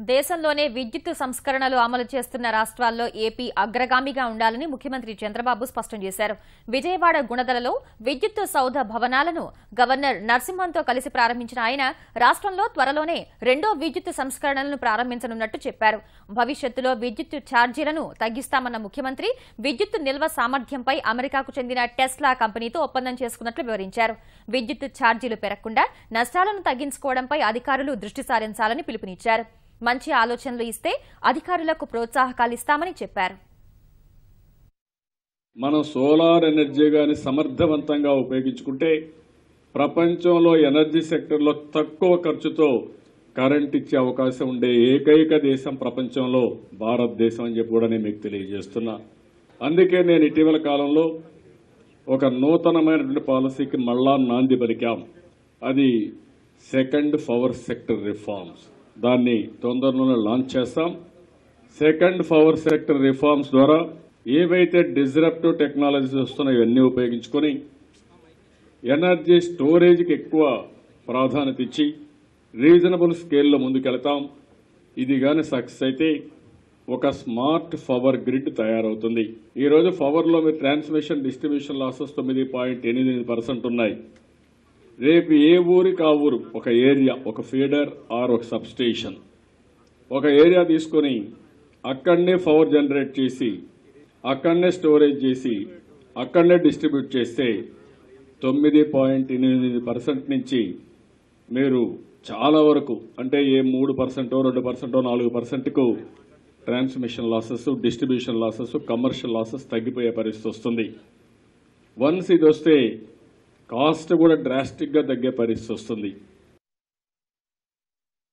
దేశంలోనే విద్యుత్ సంస్కరణలు అమలు చేస్తున్న రాష్ట్రాల్లో ఏపీ అగ్రగామిగా ఉండాలని ముఖ్యమంత్రి చంద్రబాబు స్పష్టం చేశారు. విజయవాడ గుణదలలో విద్యుత్ సౌధ భవనాలను గవర్నర్ నరసింహన్తో కలిసి ప్రారంభించిన ఆయన రాష్ట్రంలో త్వరలోనే రెండో విద్యుత్ సంస్కరణలను ప్రారంభించనున్నట్టు చెప్పారు. భవిష్యత్తులో విద్యుత్ ఛార్జీలను తగ్గిస్తామన్న ముఖ్యమంత్రి విద్యుత్ నిల్వ సామర్థ్యంపై అమెరికాకు చెందిన టెస్లా కంపెనీతో ఒప్పందం చేసుకున్నట్లు వివరించారు. విద్యుత్ ఛార్జీలు పెరగకుండా నష్టాలను తగ్గించుకోవడంపై అధికారులు దృష్టి సారించాలని పిలుపునిచ్చారు. మంచి ఆలోచనలు ఇస్తే అధికారులకు ప్రోత్సాహకాలు ఇస్తామని చెప్పారు. మనం సోలార్ ఎనర్జీ గాని సమర్థవంతంగా ఉపయోగించుకుంటే ప్రపంచంలో ఎనర్జీ సెక్టర్లో తక్కువ ఖర్చుతో కరెంట్ ఇచ్చే అవకాశం ఉండే ఏకైక దేశం ప్రపంచంలో భారతదేశం అని చెప్పి కూడా నేను మీకు తెలియజేస్తున్నా. అందుకే నేను ఇటీవల కాలంలో ఒక నూతనమైనటువంటి పాలసీకి మళ్ళా నాంది పలికాం. అది సెకండ్ పవర్ సెక్టర్ రిఫార్మ్స్. దాన్ని తొందరలోనే లాంచ్ చేస్తాం. సెకండ్ పవర్ సెక్టర్ రిఫార్మ్స్ ద్వారా ఏవైతే డిస్రప్టివ్ టెక్నాలజీస్ వస్తున్నాయో ఇవన్నీ ఉపయోగించుకొని ఎనర్జీ స్టోరేజ్కి ఎక్కువ ప్రాధాన్యత ఇచ్చి రీజనబుల్ స్కేల్లో ముందుకెళ్తాం. ఇది కానీ సక్సెస్ అయితే ఒక స్మార్ట్ పవర్ గ్రిడ్ తయారవుతుంది. ఈరోజు పవర్లో మీ ట్రాన్స్మిషన్ డిస్ట్రిబ్యూషన్ లాసెస్ 9.8% ఉన్నాయి. రేపు ఏ ఊరికి ఆ ఊరు ఒక ఏరియా, ఒక ఫీడర్ ఆర్ ఒక సబ్ స్టేషన్, ఒక ఏరియా తీసుకొని అక్కడనే పవర్ జనరేట్ చేసి అక్కడనే స్టోరేజ్ చేసి అక్కడనే డిస్ట్రిబ్యూట్ చేస్తే 9.8% నుంచి మీరు చాలా వరకు అంటే ఏ 3%, 2%, 4%కు transmission losses, distribution losses, commercial losses తగ్గిపోయే పరిస్థితి వస్తుంది. వన్స్ ఇది వస్తే కాస్ట్ కూడా డ్రాస్టిక్గా తగ్గే పరిస్థితి వస్తుంది.